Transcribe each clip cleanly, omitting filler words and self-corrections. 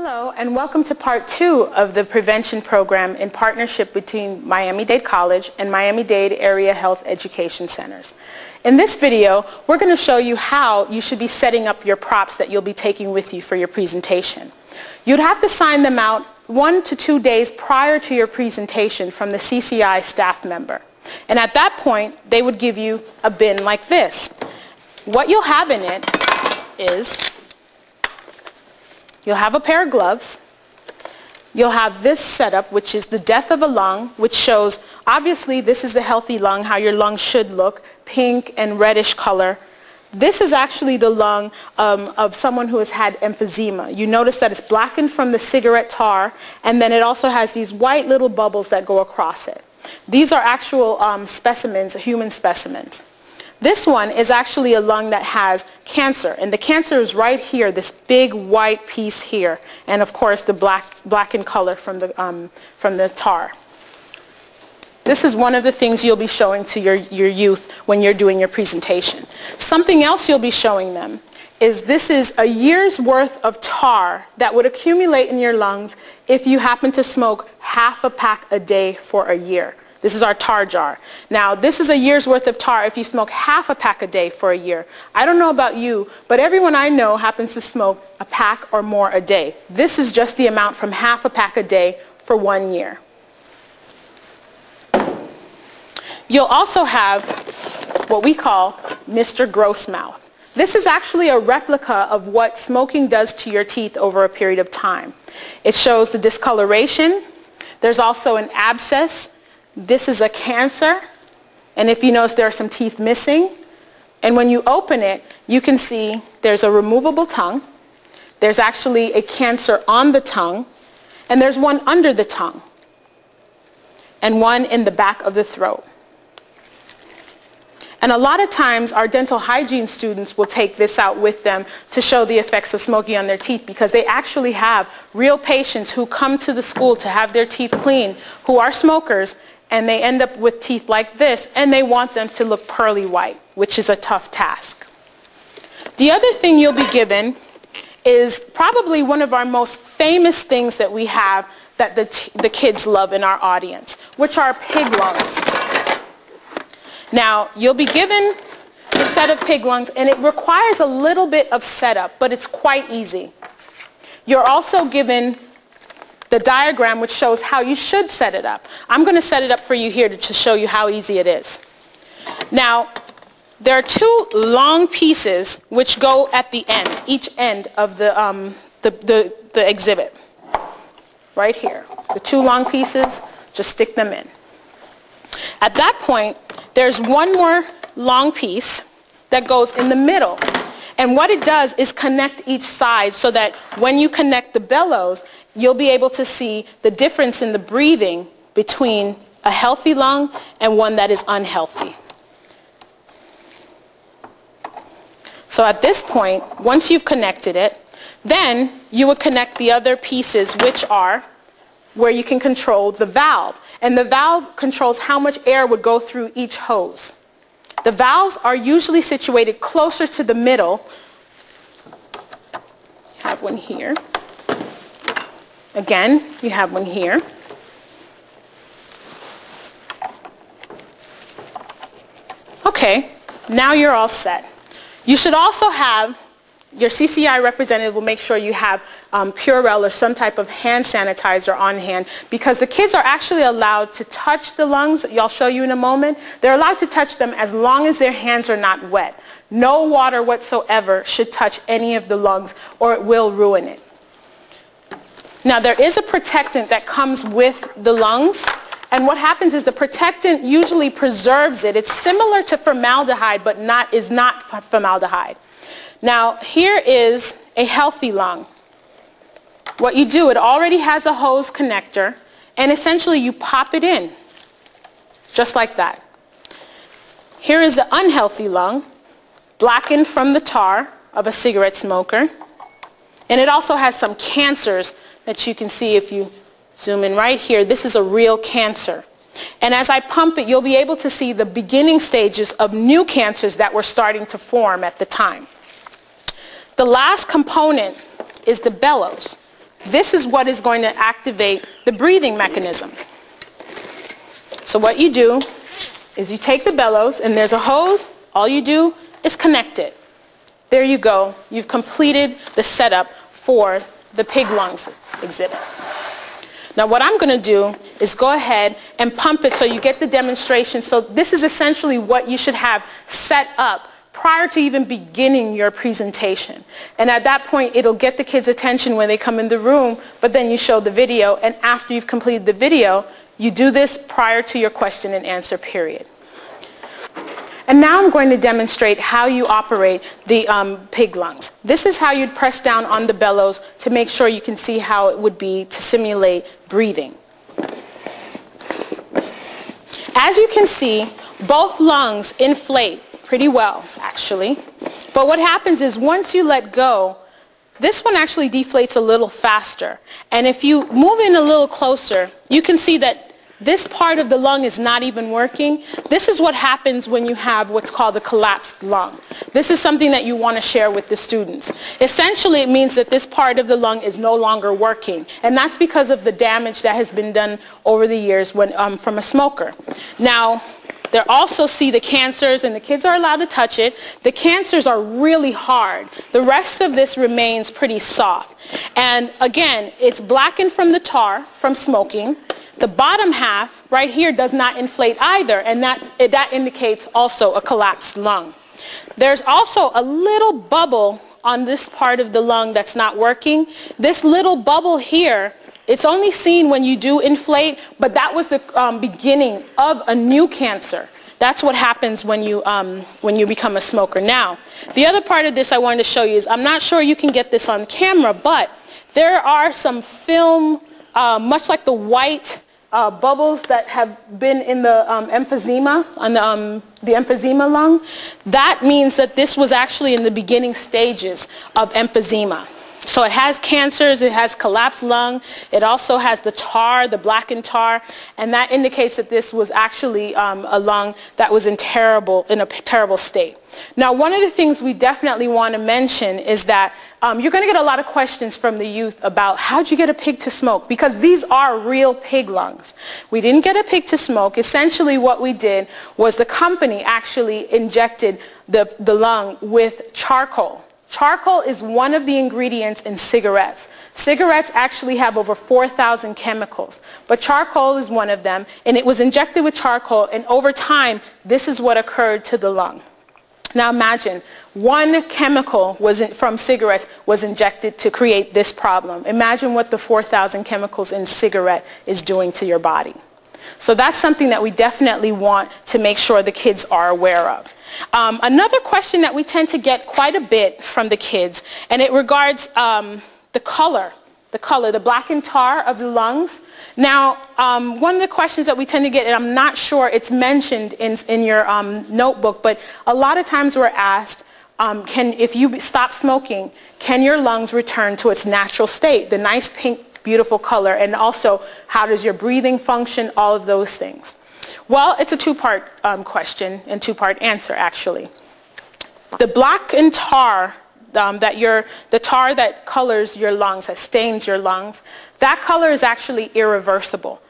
Hello, and welcome to part 2 of the prevention program in partnership between Miami-Dade College and Miami-Dade Area Health Education Centers. In this video, we're going to show you how you should be setting up your props that you'll be taking with you for your presentation. You'd have to sign them out 1 to 2 days prior to your presentation from the CCI staff member. And at that point, they would give you a bin like this. What you'll have in it is you'll have a pair of gloves. You'll have this setup, which is the death of a lung, which shows, obviously, this is a healthy lung, how your lung should look, pink and reddish color. This is actually the lung of someone who has had emphysema. You notice that it's blackened from the cigarette tar, and then it also has these white little bubbles that go across it. These are actual specimens, human specimens. This one is actually a lung that has cancer, and the cancer is right here, this big white piece here, and of course the blackened color from the tar. This is one of the things you'll be showing to your youth when you're doing your presentation. Something else you'll be showing them is this is a year's worth of tar that would accumulate in your lungs if you happen to smoke half a pack a day for a year. This is our tar jar. Now, this is a year's worth of tar if you smoke half a pack a day for a year. I don't know about you, but everyone I know happens to smoke a pack or more a day. This is just the amount from half a pack a day for 1 year. You'll also have what we call Mr. Grossmouth. This is actually a replica of what smoking does to your teeth over a period of time. It shows the discoloration. There's also an abscess. This is a cancer, and if you notice, there are some teeth missing. And when you open it, you can see there's a removable tongue. There's actually a cancer on the tongue, and there's one under the tongue, and one in the back of the throat. And a lot of times, our dental hygiene students will take this out with them to show the effects of smoking on their teeth, because they actually have real patients who come to the school to have their teeth cleaned who are smokers, and they end up with teeth like this, and they want them to look pearly white, which is a tough task. The other thing you'll be given is probably one of our most famous things that we have that the kids love in our audience, which are pig lungs. Now, you'll be given a set of pig lungs, and it requires a little bit of setup, but it's quite easy. You're also given the diagram which shows how you should set it up. I'm going to set it up for you here to show you how easy it is. Now, there are 2 long pieces which go at the ends, each end of the exhibit. Right here. The 2 long pieces, just stick them in. At that point, there's one more long piece that goes in the middle. And what it does is connect each side so that when you connect the bellows, you'll be able to see the difference in the breathing between a healthy lung and one that is unhealthy. So at this point, once you've connected it, then you would connect the other pieces, which are where you can control the valve. And the valve controls how much air would go through each hose. The valves are usually situated closer to the middle. You have one here. Again, you have one here. Okay, now you're all set. You should also have, your CCI representative will make sure you have Purell or some type of hand sanitizer on hand, because the kids are actually allowed to touch the lungs. I'll show you in a moment. They're allowed to touch them as long as their hands are not wet. No water whatsoever should touch any of the lungs, or it will ruin it. Now, there is a protectant that comes with the lungs, and what happens is the protectant usually preserves it. It's similar to formaldehyde, but is not formaldehyde. Now, here is a healthy lung. What you do, it already has a hose connector, and essentially you pop it in, just like that. Here is the unhealthy lung, blackened from the tar of a cigarette smoker, and it also has some cancers that you can see if you zoom in right here. This is a real cancer. And as I pump it, you'll be able to see the beginning stages of new cancers that were starting to form at the time. The last component is the bellows. this is what is going to activate the breathing mechanism. So what you do is you take the bellows, and there's a hose. All you do is connect it. There you go. You've completed the setup for the pig lungs exhibit. Now what I'm going to do is go ahead and pump it so you get the demonstration. So this is essentially what you should have set up prior to even beginning your presentation. And at that point, it'll get the kids' attention when they come in the room, but then you show the video, and after you've completed the video, you do this prior to your question and answer period. And now I'm going to demonstrate how you operate the pig lungs. This is how you'd press down on the bellows to make sure you can see how it would be to simulate breathing. As you can see, both lungs inflate pretty well, actually. But what happens is once you let go, this one actually deflates a little faster. And if you move in a little closer, you can see that this part of the lung is not even working. This is what happens when you have what's called a collapsed lung. This is something that you want to share with the students. Essentially, it means that this part of the lung is no longer working. And that's because of the damage that has been done over the years when, from a smoker. Now, they also see the cancers, and the kids are allowed to touch it. The cancers are really hard. The rest of this remains pretty soft. And again, it's blackened from the tar, from smoking. The bottom half right here does not inflate either, and that indicates also a collapsed lung. There's also a little bubble on this part of the lung that's not working. This little bubble here, it's only seen when you do inflate, but that was the beginning of a new cancer. That's what happens when you become a smoker. Now, the other part of this I wanted to show you is, I'm not sure you can get this on camera, but there are some film, much like the white bubbles that have been in the emphysema, on the emphysema lung. That means that this was actually in the beginning stages of emphysema. So it has cancers, it has collapsed lung, it also has the tar, the blackened tar, and that indicates that this was actually a lung that was in a terrible state. Now, one of the things we definitely want to mention is that you're going to get a lot of questions from the youth about how'd you get a pig to smoke, because these are real pig lungs. We didn't get a pig to smoke. Essentially what we did was the company actually injected the lung with charcoal. Charcoal is one of the ingredients in cigarettes. Cigarettes actually have over 4,000 chemicals, but charcoal is one of them, and it was injected with charcoal, and over time, this is what occurred to the lung. Now imagine, one chemical from cigarettes was injected to create this problem. Imagine what the 4,000 chemicals in cigarette is doing to your body. So that's something that we definitely want to make sure the kids are aware of. Another question that we tend to get quite a bit from the kids, and it regards the color, the blackened tar of the lungs. Now, one of the questions that we tend to get, and I'm not sure it's mentioned in your notebook, but a lot of times we're asked, if you stop smoking, can your lungs return to its natural state, the nice pink, beautiful color, and also how does your breathing function, all of those things. Well, it's a two-part question and two-part answer, actually. The blackened tar, the tar that colors your lungs, that stains your lungs, that color is actually irreversible.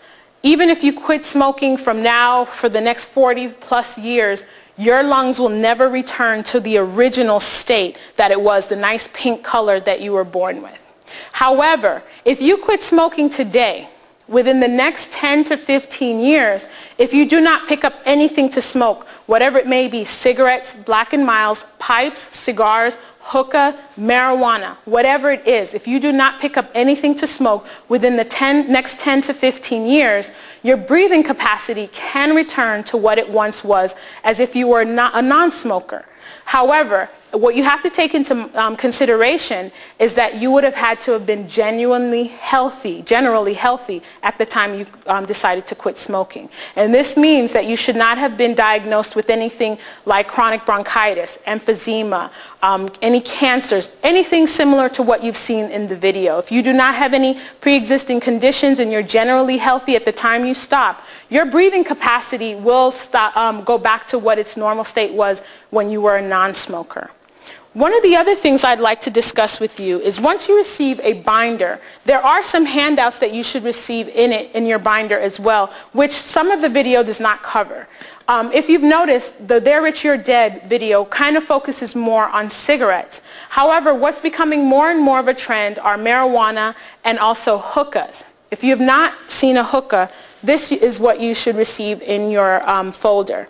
Even if you quit smoking from now for the next 40 plus years, your lungs will never return to the original state that it was, the nice pink color that you were born with. However, if you quit smoking today, within the next 10 to 15 years, if you do not pick up anything to smoke, whatever it may be, cigarettes, Black and Milds, pipes, cigars, hookah, marijuana, whatever it is, if you do not pick up anything to smoke within the next 10 to 15 years, your breathing capacity can return to what it once was, as if you were not a non-smoker. However, what you have to take into consideration is that you would have had to have been generally healthy at the time you decided to quit smoking. And this means that you should not have been diagnosed with anything like chronic bronchitis, emphysema, any cancers, anything similar to what you've seen in the video. If you do not have any pre-existing conditions and you're generally healthy at the time you stop, your breathing capacity will go back to what its normal state was when you were a non-smoker. One of the other things I'd like to discuss with you is once you receive a binder, there are some handouts that you should receive in your binder as well, which some of the video does not cover. If you've noticed, the They're Rich, You're Dead video kind of focuses more on cigarettes. However, what's becoming more and more of a trend are marijuana and also hookahs. If you have not seen a hookah, this is what you should receive in your folder.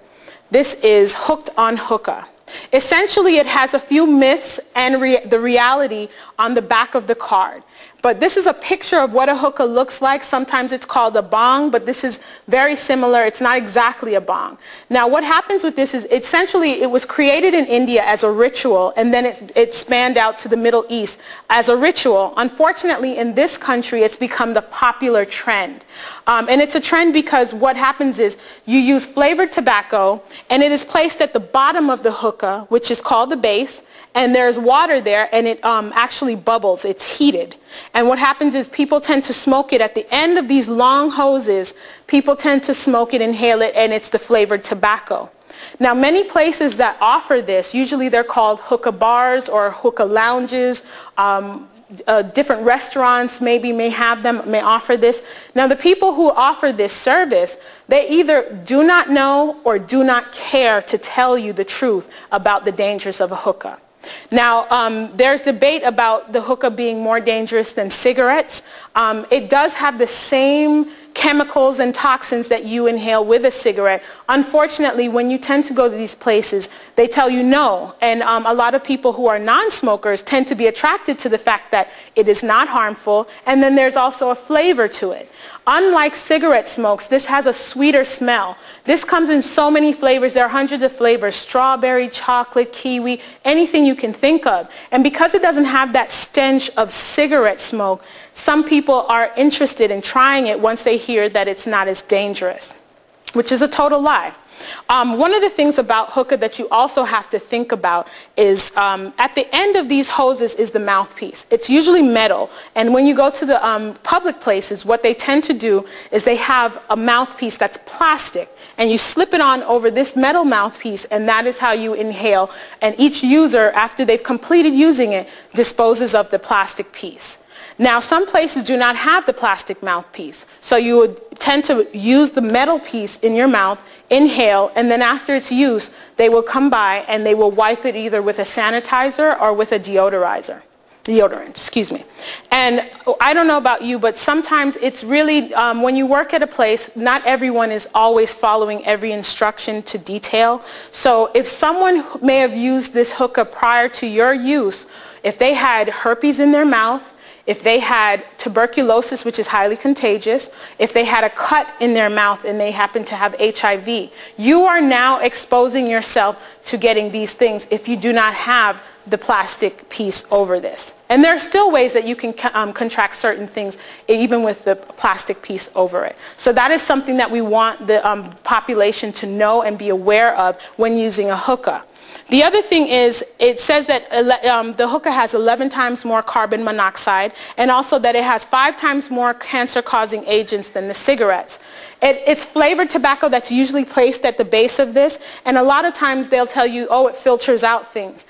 This is Hooked on Hookah. Essentially, it has a few myths and the reality on the back of the card. But this is a picture of what a hookah looks like. Sometimes it's called a bong, but this is very similar. It's not exactly a bong. Now, what happens with this is essentially it was created in India as a ritual, and then it spanned out to the Middle East as a ritual. Unfortunately, in this country, it's become the popular trend. And it's a trend because what happens is you use flavored tobacco, and it is placed at the bottom of the hookah, which is called the base, and there's water there, and it actually bubbles. It's heated. And what happens is people tend to smoke it at the end of these long hoses. People tend to smoke it, inhale it, and it's the flavored tobacco. Now, many places that offer this, usually they're called hookah bars or hookah lounges. Different restaurants may offer this. Now, the people who offer this service, they either do not know or do not care to tell you the truth about the dangers of a hookah. Now, there's debate about the hookah being more dangerous than cigarettes. It does have the same chemicals and toxins that you inhale with a cigarette. Unfortunately, when you tend to go to these places, they tell you no. And a lot of people who are non-smokers tend to be attracted to the fact that it is not harmful, and then there's also a flavor to it. Unlike cigarette smokes, this has a sweeter smell. This comes in so many flavors. There are hundreds of flavors: strawberry, chocolate, kiwi, anything you can think of. And because it doesn't have that stench of cigarette smoke, some people are interested in trying it once they hear that it's not as dangerous, which is a total lie. One of the things about hookah that you also have to think about is at the end of these hoses is the mouthpiece. It's usually metal, and when you go to the public places, what they tend to do is they have a mouthpiece that's plastic, and you slip it on over this metal mouthpiece, and that is how you inhale. And each user, after they've completed using it, disposes of the plastic piece. Now, some places do not have the plastic mouthpiece, so you would tend to use the metal piece in your mouth, inhale, and then after its use, they will come by and they will wipe it either with a sanitizer or with a deodorant, excuse me. And I don't know about you, but sometimes it's really, when you work at a place, not everyone is always following every instruction to detail. So if someone may have used this hookah prior to your use, if they had herpes in their mouth, if they had tuberculosis, which is highly contagious, if they had a cut in their mouth and they happen to have HIV, you are now exposing yourself to getting these things if you do not have the plastic piece over this. And there are still ways that you can contract certain things even with the plastic piece over it. So that is something that we want the population to know and be aware of when using a hookah. The other thing is, it says that the hookah has 11 times more carbon monoxide, and also that it has 5 times more cancer-causing agents than the cigarettes. It's flavored tobacco that's usually placed at the base of this, and a lot of times they'll tell you, oh, it filters out things.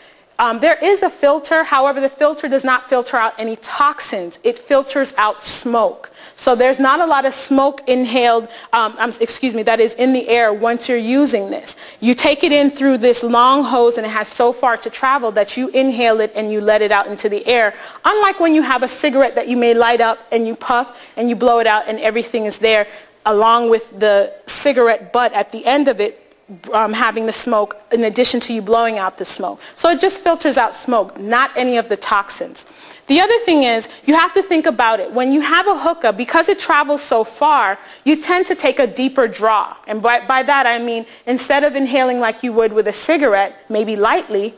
There is a filter, however, the filter does not filter out any toxins. It filters out smoke. So there's not a lot of smoke inhaled, that is in the air once you're using this. You take it in through this long hose, and it has so far to travel that you inhale it and you let it out into the air. Unlike when you have a cigarette that you may light up and you puff and you blow it out and everything is there, along with the cigarette butt at the end of it, having the smoke in addition to you blowing out the smoke. So it just filters out smoke, not any of the toxins. The other thing is, you have to think about it. When you have a hookah, because it travels so far, you tend to take a deeper draw. And by that I mean, instead of inhaling like you would with a cigarette, maybe lightly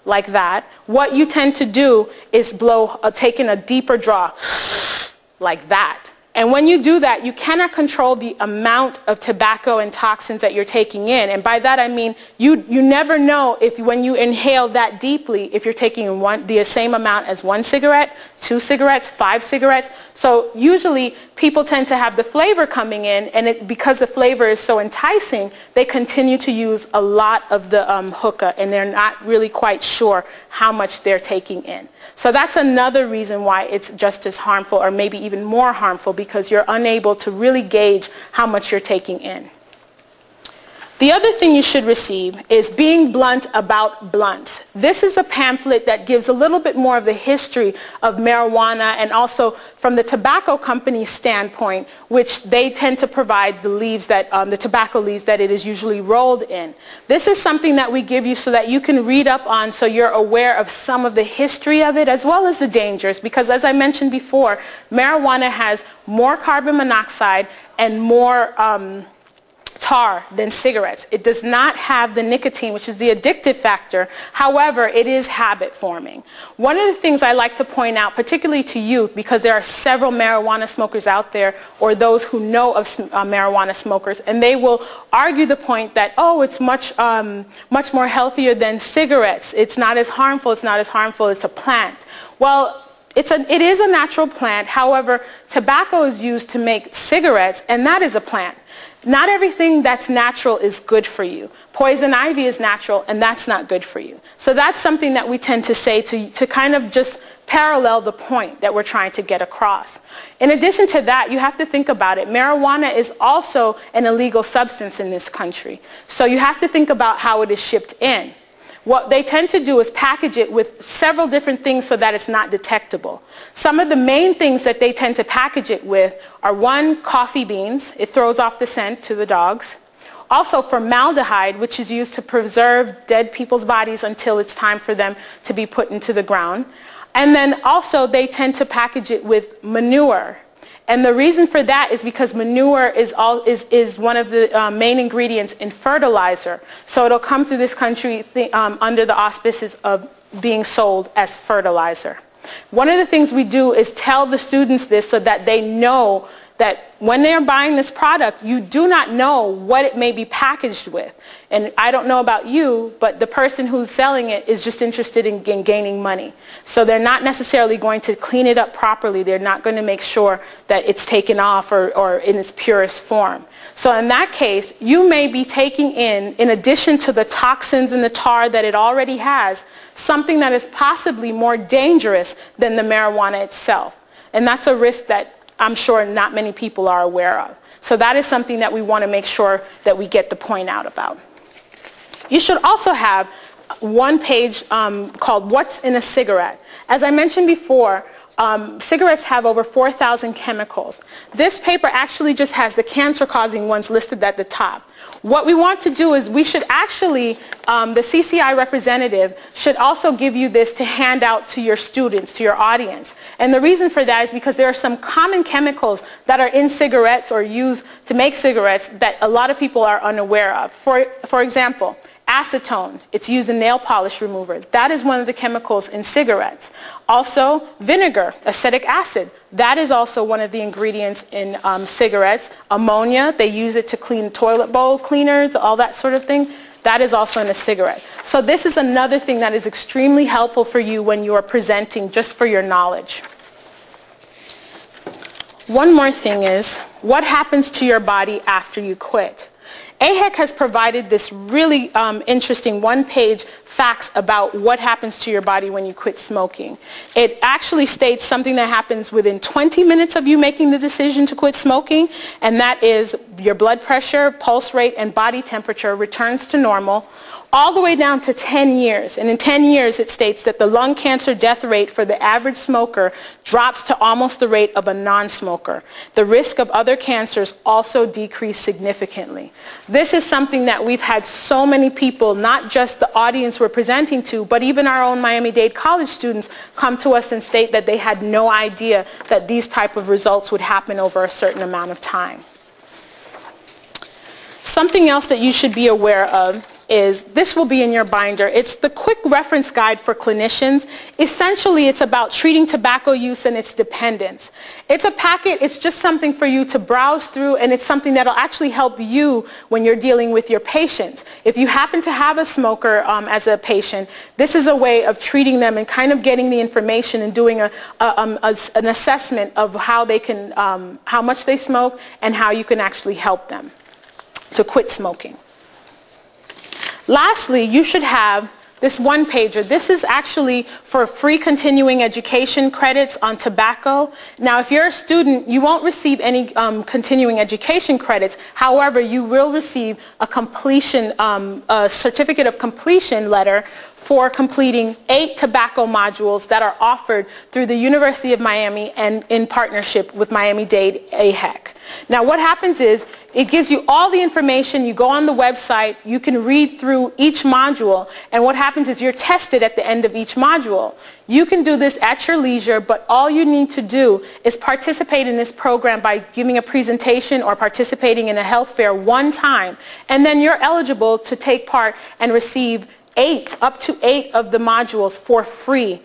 like that, what you tend to do is take in a deeper draw like that. And when you do that, you cannot control the amount of tobacco and toxins that you're taking in. And by that I mean you never know if when you inhale that deeply, if you're taking the same amount as 1 cigarette, 2 cigarettes, 5 cigarettes. So usually people tend to have the flavor coming in, and because the flavor is so enticing, they continue to use a lot of the hookah, and they're not really quite sure how much they're taking in. So that's another reason why it's just as harmful, or maybe even more harmful, because you're unable to really gauge how much you're taking in. The other thing you should receive is Being Blunt About Blunts. This is a pamphlet that gives a little bit more of the history of marijuana, and also from the tobacco company's standpoint, which they tend to provide the leaves that, the tobacco leaves that it is usually rolled in. This is something that we give you so that you can read up on, so you're aware of some of the history of it as well as the dangers, because as I mentioned before, marijuana has more carbon monoxide and more tar than cigarettes. It does not have the nicotine, which is the addictive factor. However, it is habit forming. One of the things I like to point out, particularly to youth, because there are several marijuana smokers out there, or those who know of marijuana smokers, and they will argue the point that, oh, it's much more healthier than cigarettes. It's not as harmful, it's not as harmful, it's a plant. Well, it is a natural plant. However, tobacco is used to make cigarettes, and that is a plant. Not everything that's natural is good for you. Poison ivy is natural, and that's not good for you. So that's something that we tend to say to kind of just parallel the point that we're trying to get across. In addition to that, you have to think about it. Marijuana is also an illegal substance in this country. So you have to think about how it is shipped in. What they tend to do is package it with several different things so that it's not detectable. Some of the main things that they tend to package it with are, 1, coffee beans. It throws off the scent to the dogs. Also formaldehyde, which is used to preserve dead people's bodies until it's time for them to be put into the ground. And then also they tend to package it with manure. And the reason for that is because manure is one of the main ingredients in fertilizer. So it'll come through this country under the auspices of being sold as fertilizer. One of the things we do is tell the students this so that they know that when they're buying this product, you do not know what it may be packaged with. And I don't know about you, but the person who's selling it is just interested in gaining money. So they're not necessarily going to clean it up properly. They're not going to make sure that it's taken off or in its purest form. So in that case, you may be taking in addition to the toxins and the tar that it already has, something that is possibly more dangerous than the marijuana itself. And that's a risk that I'm sure not many people are aware of. So that is something that we want to make sure that we get the point out about. You should also have one page called What's in a Cigarette. As I mentioned before, cigarettes have over 4,000 chemicals. This paper actually just has the cancer-causing ones listed at the top. What we want to do is we should actually, the CCI representative should also give you this to hand out to your students, to your audience. And the reason for that is because there are some common chemicals that are in cigarettes or used to make cigarettes that a lot of people are unaware of. For example, acetone, it's used in nail polish remover. That is one of the chemicals in cigarettes. Also, vinegar, acetic acid, that is also one of the ingredients in cigarettes. Ammonia, they use it to clean toilet bowl cleaners, all that sort of thing. That is also in a cigarette. So this is another thing that is extremely helpful for you when you are presenting, just for your knowledge. One more thing is, what happens to your body after you quit? AHEC has provided this really interesting one-page facts about what happens to your body when you quit smoking. It actually states something that happens within 20 minutes of you making the decision to quit smoking, and that is your blood pressure, pulse rate, and body temperature returns to normal, all the way down to 10 years. And in 10 years, it states that the lung cancer death rate for the average smoker drops to almost the rate of a non-smoker. The risk of other cancers also decrease significantly. This is something that we've had so many people, not just the audience we're presenting to, but even our own Miami-Dade College students come to us and state that they had no idea that these type of results would happen over a certain amount of time. Something else that you should be aware of is, this will be in your binder. It's the quick reference guide for clinicians. Essentially, it's about treating tobacco use and its dependence. It's a packet, it's just something for you to browse through, and it's something that'll actually help you when you're dealing with your patients. If you happen to have a smoker as a patient, this is a way of treating them and kind of getting the information and doing an assessment of how they can, how much they smoke and how you can actually help them to quit smoking. Lastly, you should have this one-pager. This is actually for free continuing education credits on tobacco. Now, if you're a student, you won't receive any continuing education credits. However, you will receive a completion, a certificate of completion letter for completing 8 tobacco modules that are offered through the University of Miami and in partnership with Miami-Dade AHEC. Now, what happens is it gives you all the information. You go on the website, you can read through each module, and what happens is you're tested at the end of each module. You can do this at your leisure, but all you need to do is participate in this program by giving a presentation or participating in a health fair one time, and then you're eligible to take part and receive up to 8 of the modules for free,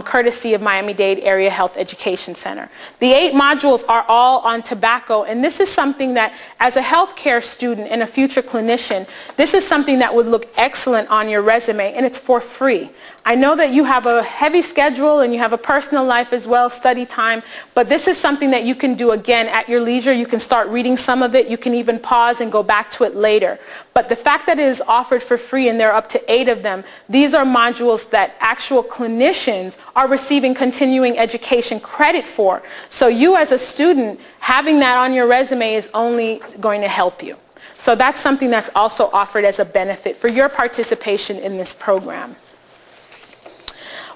courtesy of Miami-Dade Area Health Education Center. The 8 modules are all on tobacco, and this is something that, as a healthcare student and a future clinician, this is something that would look excellent on your resume, and it's for free. I know that you have a heavy schedule and you have a personal life as well, study time, but this is something that you can do again at your leisure. You can start reading some of it. You can even pause and go back to it later. But the fact that it is offered for free, and there are up to 8 of them, these are modules that actual clinicians are receiving continuing education credit for. So you as a student, having that on your resume is only going to help you. So that's something that's also offered as a benefit for your participation in this program.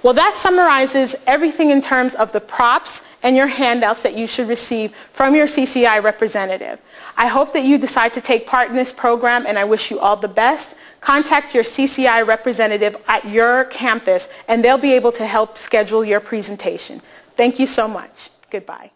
Well, that summarizes everything in terms of the props and your handouts that you should receive from your CCI representative. I hope that you decide to take part in this program, and I wish you all the best. Contact your CCI representative at your campus, and they'll be able to help schedule your presentation. Thank you so much. Goodbye.